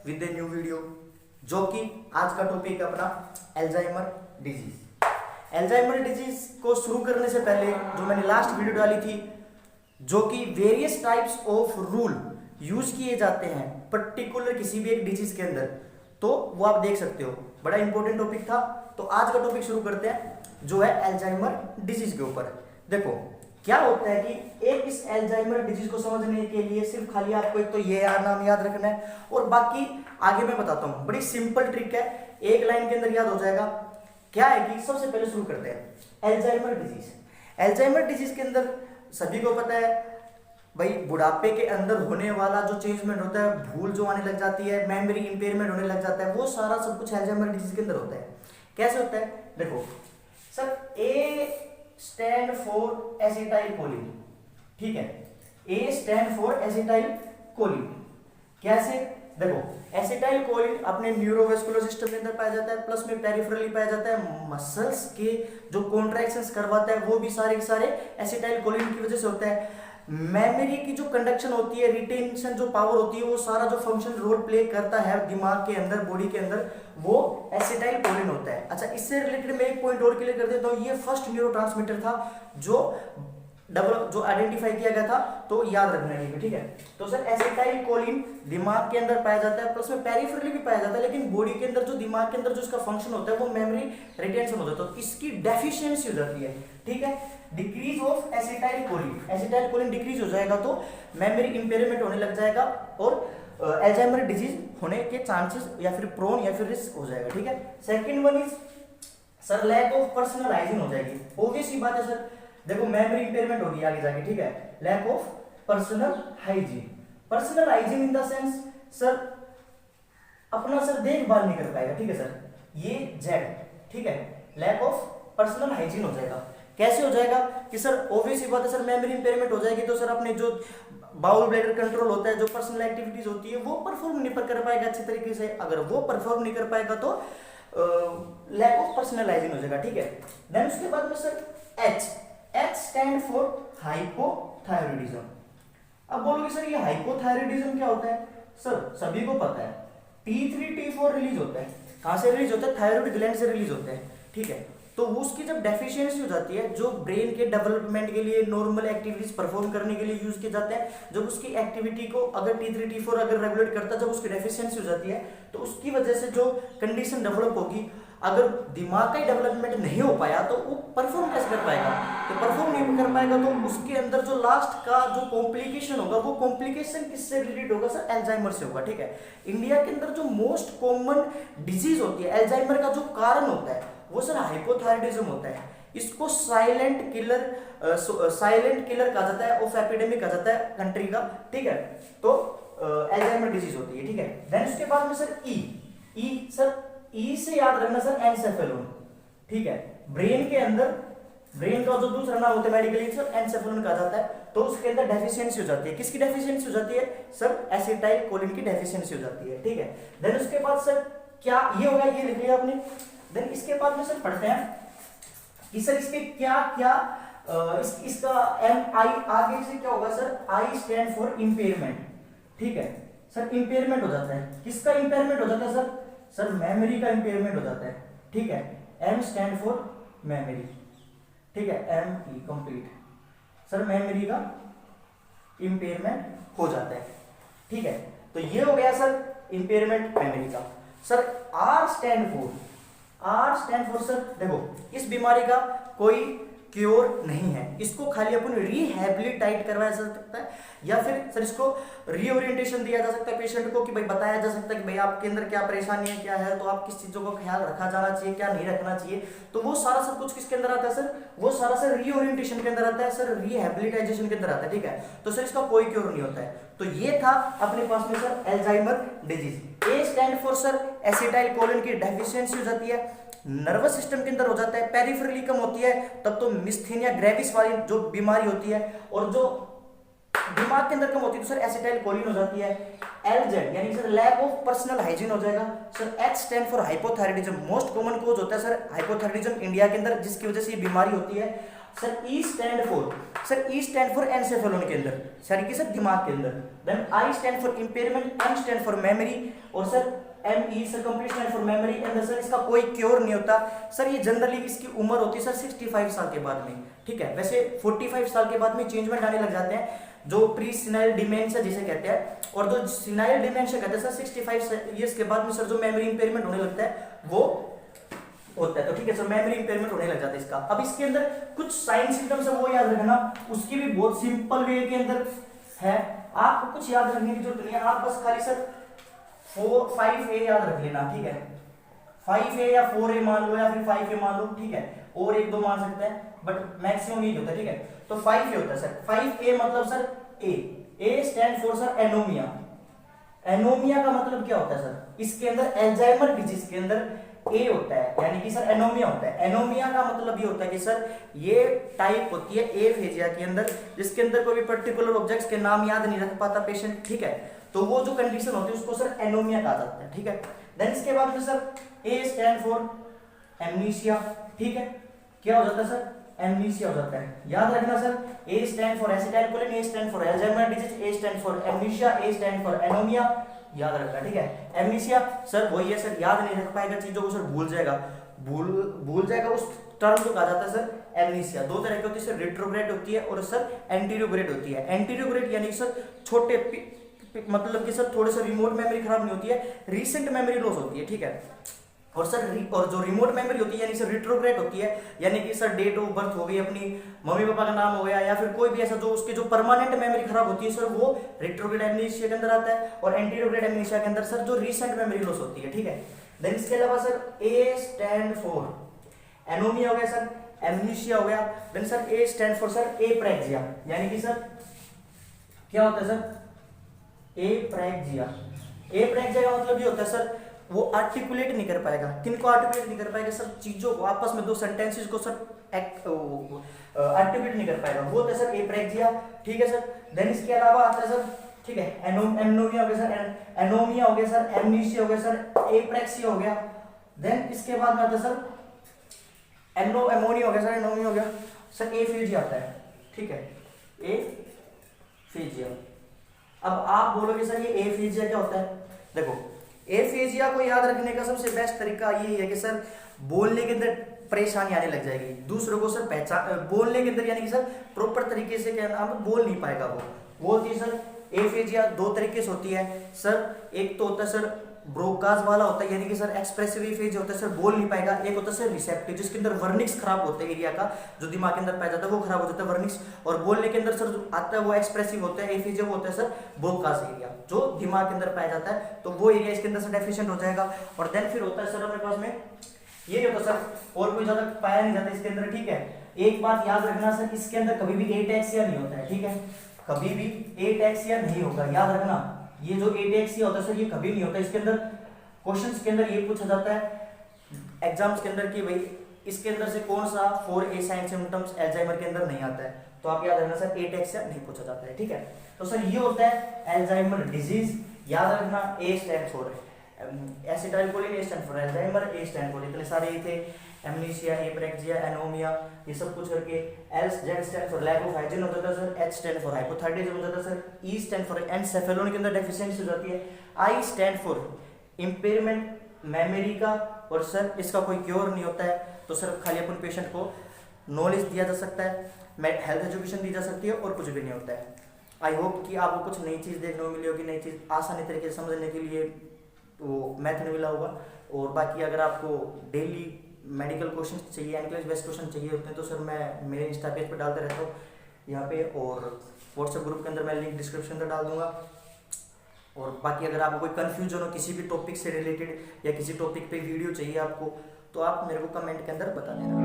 With a new video, जो कि आज का टॉपिक है अपना एल्जाइमर डिजीज। एल्जाइमर डिजीज को शुरू करने से पहले जो मैंने लास्ट वीडियो डाली थी, जो कि various types of rule use किए जाते हैं पर्टिकुलर किसी भी एक डिजीज के अंदर, तो वो आप देख सकते हो, बड़ा इंपॉर्टेंट टॉपिक था। तो आज का टॉपिक शुरू करते हैं जो है एल्जाइमर डिजीज के ऊपर। देखो क्या होता है कि एक इस एल्जाइमर डिजीज को समझने के लिए सिर्फ खाली आपको एक तो ये नाम याद रखना है और बाकी आगे मैं बताता हूँ, बड़ी सिंपल ट्रिक है, एक लाइन के अंदर याद हो जाएगा। क्या है कि सबसे पहले शुरू करते हैं एल्जाइमर डिजीज। एल्जाइमर डिजीज के अंदर सभी को पता है भाई, बुढ़ापे के अंदर होने वाला जो चेंजमेंट होता है, भूल जो आने लग जाती है, मेमोरी इंपेयरमेंट होने लग जाता है, वो सारा सब कुछ एल्जाइमर डिजीज के अंदर होता है। कैसे होता है देखो sir, A stand for acetyl choline, ठीक है, ए स्टैंड फॉर एसिटाइल कोलिन। कैसे देखो, एसिटाइल कोलिन अपने न्यूरोवेस्कुलर सिस्टम के अंदर पाया जाता है, प्लस में पेरिफेरली पाया जाता है। मसल्स के जो कॉन्ट्रैक्शंस करवाता है वो भी सारे के सारे एसिटाइल कोलिन की वजह से होता है। मेमोरी की जो कंडक्शन होती है, रिटेंशन जो पावर होती है, वो सारा जो फंक्शन रोल प्ले करता है दिमाग के अंदर, बॉडी के अंदर, वो एसिटाइल कोलिन होता है। अच्छा, इससे रिलेटेड मैं एक पॉइंट और क्लियर कर देता हूं, ये फर्स्ट न्यूरोट्रांसमीटर था जो आइडेंटिफाई किया गया था, तो याद रखना है, ठीक है। तो सर एसिटाइल कोलिन दिमाग के अंदर पाया जाता है, प्लस में पेरिफेरली भी पाया जाता है, लेकिन बॉडी के अंदर जो दिमाग के अंदर जो इसका फंक्शन होता है वो मेमोरी रिटेंशन होता है, तो इसकी डेफिशिएंसी हो जाती है, ठीक है। Decrease of acetyl choline decrease हो जाएगा तो मेमोरी इंपेयरमेंट होने लग जाएगा और एल्जाइमर डिजीज होने के चांसेस या फिर प्रोन या फिर रिस्क हो जाएगा, ठीक है। Second one is sir lack of personal hygiene हो जाएगी। ऑब्वियस सी बात है सर, देखो मेमोरी इंपेयरमेंट होगी आगे जाके, ठीक है। Lack of personal hygiene in the sense sir अपना सर देखभाल नहीं कर पाएगा, ठीक है सर, ये जेड, ठीक है। लैक ऑफ पर्सनल हाइजीन हो जाएगा। कैसे हो जाएगा कि सर ऑब्वियस सी बात है सर, मेमोरी इंपेयरमेंट हो जाएगी तो सर अपने जो बाउल ब्लैडर कंट्रोल होता है, जो पर्सनल एक्टिविटीज होती है, वो परफॉर्म नहीं कर पाएगा अच्छे तरीके से। अगर वो परफॉर्म नहीं कर पाएगा तो लैक ऑफ पर्सनल हाइजीन हो जाएगा, ठीक है। देन उसके बाद में sir H stand for hypothyroidism. अब बोलोगे सर ये हाइपोथायरॉयडिज्म क्या होता है? सर सभी को पता है T3 T4 रिलीज होता है। कहां से रिलीज होता है? थायराइड ग्लैंड से रिलीज होता है, ठीक है। तो उसकी जब डेफिशिएंसी हो जाती है, जो ब्रेन के डेवलपमेंट के लिए नॉर्मल एक्टिविटीज परफॉर्म करने के लिए यूज किए जाते हैं, जब उसकी एक्टिविटी को अगर T3 T4 अगर रेगुलेट करता है, जब उसकी डेफिशिएंसी हो जाती है तो उसकी वजह से जो कंडीशन डेवलप होगी, अगर दिमाग का डेवलपमेंट नहीं हो पाया तो वो परफॉर्म कैसे कर पाएगा? तो परफॉर्म नहीं कर पाएगा तो उसके अंदर जो लास्ट का जो कॉम्प्लिकेशन होगा, वो कॉम्प्लिकेशन किससे रिलेटेड होगा सर? एल्जाइमर से होगा, ठीक है। इंडिया के अंदर जो मोस्ट कॉमन डिजीज होती है एल्जाइमर का, जो कारण होता है वो सर हाइपोथायरॉयडिज्म होता है। इसको साइलेंट किलर कहा जाता है, ऑफ एपिडेमिक कहा जाता है कंट्री का, ठीक है। तो एल्जाइमर डिजीज होती है, ठीक है। देन उसके बाद में सर ई से याद रखना सर एनसेफेलोन, ठीक है। ब्रेन के अंदर, ब्रेन का जो दूसरा नाम होता है मेडिकली सर एनसेफेलोन कहा जाता है। तो उसके अंदर डेफिशिएंसी हो जाती है। किसकी डेफिशिएंसी हो जाती है सर? एसिटाइल कोलिन की डेफिशिएंसी हो जाती है, ठीक है। देन उसके बाद सर क्या ये होगा, ये लिख लिया आपने। देन इसके बाद में सर पढ़ते हैं कि सर इसके क्या क्या इसका एम आई आगे से क्या होगा sir? I stand for impairment, ठीक है सर। इंपेयरमेंट हो जाता है, किसका इंपेयरमेंट हो जाता है सर? सर मेमोरी का इंपेयरमेंट हो जाता है, ठीक है। एम स्टैंड फॉर मेमोरी, ठीक है, M E complete. Sir memory का इंपेयरमेंट हो जाता है, ठीक है। तो ये हो गया सर इंपेयरमेंट मेमोरी का। Sir R stand for sir देखो, इस बीमारी का कोई क्योर नहीं है, इसको खाली अपन रिहैबिलिटेट करवाया जा सकता है, या फिर सर इसको रीओरिएंटेशन दिया जा सकता है पेशेंट को, कि भाई बताया जा सकता है कि भाई आपके अंदर क्या परेशानी है, क्या है, तो आप किस चीजों का ख्याल रखा जाना चाहिए, क्या नहीं रखना चाहिए। तो वो सारा सब कुछ किसके अंदर आता है सर? वो सारा सर रीओरिएंटेशन के अंदर आता है सर, रिहैबिलिटेशन के अंदर आता है, ठीक है। तो सर इसका कोई क्योर नहीं होता है। तो ये था अपने पास में sir Alzheimer disease. A stand for sir acetyl choline की डेफिशिएंसी हो जाती है, नर्वस सिस्टम के अंदर हो जाता है, पेरिफेरली कम होती है, तब तो मिस्थेनिया ग्रेविस वाली जो बीमारी होती है, और जो दिमाग के अंदर कम होती है तो सर एसिटाइल कोलिन हो जाती है। LZ यानी sir lack of personal hygiene हो जाएगा। Sir H stand for hypothyroidism, most common cause होता है सर हाइपोथायराइडिज्म इंडिया के अंदर, जिसकी वजह से ये बीमारी होती है। Sir E stand for encephalon के अंदर, सर कि सर दिमाग के अंदर। Then I stand for impairment, M stand for memory, और sir ME sir complete stand for memory. And sir इसका कोई क्योर नहीं होता सर। ये जनरली इसकी उम्र होती है सर 65 साल के बाद में, ठीक है। वैसे 45 साल के बाद में चेंजमेंट आने लग जाते हैं, जो प्री सिनाइल डिमेंशिया जिसे कहते हैं, और जो सिनाइल डिमेंशिया कहते हैं सर 65 ईयर्स के बाद में सर जो मेमोरी इंपेयरमेंट होने लगता है वो होता है। तो ठीक है सर, मेमोरी इंपेयरमेंट होने लग जाता है इसका। अब इसके अंदर कुछ साइन सिम्टम्स है वो याद रखना, उसकी भी बहुत सिंपल वे के अंदर है, आपको कुछ याद रखने की जरूरत नहीं है। आप बस खाली सर 5A याद रख लेना, ठीक है। 5A या 4A मान लो या फिर 5A मान लो, ठीक है, और एक दो मान सकते हैं, बट मैक्सिमम यही होता है, ठीक है। तो 5A होता है सर। 5A मतलब sir A stand for sir anomia. Anomia का मतलब क्या होता है सर, इसके अंदर एल्जाइमर डिजीज के अंदर ए होता है, यानी कि सर एनोमिया होता है। एनोमिया का मतलब ये होता है कि सर ये टाइप होती है एफेजिया के अंदर, जिसके अंदर कोई भी पर्टिकुलर ऑब्जेक्ट्स के नाम याद नहीं रख पाता पेशेंट, ठीक है। तो वो जो कंडीशन होती है उसको सर एनोमिया कहा जाता है, ठीक है। देन इसके बाद में sir A stand for amnesia, ठीक है। क्या हो जाता है सर, एमनीशिया हो जाता है। याद रखना sir, A stand for acetylcholine, A stand for Alzheimer disease, A stand for amnesia, A stand for anomia, याद रखना, ठीक है। एमनीशिया सर वही है सर, याद नहीं रख पाएगा चीजों को सर, भूल जाएगा उस टर्म को कहा जाता है सर एमनीशिया। दो तरह की होती है सर, रेट्रोग्रेड होती है और सर एंटीरियोग्रेड होती है। एंटीरियोग्रेड यानी सर छोटे मतलब कि सर थोड़े से रिमोट मेमोरी खराब नहीं होती है, रीसेंट मेमोरी लॉस होती है, ठीक है। और सर और जो रिमोट मेमोरी होती है यानी सर रिट्रोग्रेड होती है, यानी कि सर डेट ऑफ बर्थ हो गई, अपनी मम्मी पापा का नाम हो गया, या फिर कोई भी ऐसा जो उसके जो परमानेंट मेमोरी खराब होती है सर, वो रिट्रोग्रेड एमनीशिया के अंदर आता है। और एंटीरियोग्रेड एमनीशिया के अंदर सर जो रीसेंट मेमोरी लॉस होती है, ठीक है। देन इसके अलावा sir A stand for anomia हो गया सर, एमनीशिया हो गया। Then sir A stand for sir apraxia, यानी कि सर क्या होता है सर एप्रेक्सिया। एप्रेक्सिया का मतलब ये होता है सर वो आर्टिकुलेट नहीं कर पाएगा। किनको आर्टिकुलेट नहीं कर पाएगा सर, चीजों को, आपस में दो सेंटेंसेस को सर आर्टिकुलेट नहीं कर पाएगा, वो होता है सर एप्रेक्सिया, ठीक है सर। देन इसके अलावा आता है सर, ठीक है, एनोमिया हो गया सर, एनोमिया हो गया सर, एमनीशिया हो गया सर, एप्रेक्सिया हो गया। देन इसके बाद में आता है सर एमोनिया हो गया सर, एनोमिया हो गया सर, एफेजिया आता है, ठीक है, एफेजिया। अब आप बोलोगे सर ये एफेजिया क्या होता है, देखो एफेजिया को याद रखने का सबसे बेस्ट तरीका यही है कि सर बोलने के अंदर परेशानी आने लग जाएगी, दूसरों को सर पहचान बोलने के अंदर, यानी कि सर प्रॉपर तरीके से क्या आप बोल नहीं पाएगा वो होती है सर एफेजिया। दो तरीके से होती है सर, एक तो होता है सर ब्रोकाज वाला होता है, यानी कि सर एक्सप्रेसिव एफेजिया होता है सर, बोल नहीं पाएगा। एक होता है सर रिसेप्टिव, जिसके अंदर वर्निक्स खराब होते हैं, एरिया का जो दिमाग के अंदर पाया जाता है वो खराब हो जाता है वर्निक्स। और बोलने के अंदर सर जो आता है वो एक्सप्रेसिव होता है एफेजिया, वो होता है सर ब्रोकाज एरिया जो दिमाग के अंदर पाया जाता है, तो वो एरिया इसके अंदर सर डेफिशिएंट हो जाएगा। और देन फिर होता है सर अपने पास में ये होता है सर और कोई ज्यादा पाया नहीं जाता इसके अंदर, ठीक है। एक बात याद रखना सर, इसके अंदर कभी भी एटेक्सिया नहीं होता है, ठीक है, कभी भी एटेक्सिया नहीं होगा, याद रखना। ये जो एटेक्सिया होता है सर ये कभी नहीं होता इसके अंदर। क्वेश्चंस के अंदर ये पूछा जाता है एग्जाम्स के अंदर कि भाई इसके अंदर से कौन सा 4A साइन सिम्टम्स एल्जाइमर के अंदर नहीं आता है, तो आप याद रखना सर एटेक्सिया नहीं पूछा जाता है, ठीक है। तो सर ये होता है एल्जाइमर डिजीज, याद रखना। A stand for acetylcholine, A stand for Alzheimer, A stand for इतने सारे ये थे, एमनीशिया, एप्रेक्सिया, एनोमिया, ये सब कुछ करके। L stand for lack of hygiene होता था sir, H stand for hypothyroidism होता था sir, E stand for encephalon के अंदर डेफिशिएंसी हो जाती है, I stand for impairment memory का, और सर इसका कोई क्योर नहीं होता है। तो सर खाली अपन पेशेंट को नॉलेज दिया जा सकता है, हेल्थ एजुकेशन दी जा सकती है, और कुछ भी नहीं होता है। आई होप कि आपको कुछ नई चीज़ देखने को मिली होगी, नई चीज़ आसानी तरीके से समझने के लिए वो मेथड मिला होगा। और बाकी अगर आपको डेली मेडिकल क्वेश्चन चाहिए, एनक्लेज बेस्ट क्वेश्चन चाहिए होते हैं, तो सर मैं मेरे इंस्टा पेज पर डालते रहता हूँ यहाँ पे, और व्हाट्सएप ग्रुप के अंदर मैं लिंक डिस्क्रिप्शन में डाल दूंगा। और बाकी अगर आपको कोई कन्फ्यूजन हो किसी भी टॉपिक से रिलेटेड या किसी टॉपिक पे वीडियो चाहिए आपको, तो आप मेरे को कमेंट के अंदर बता देना।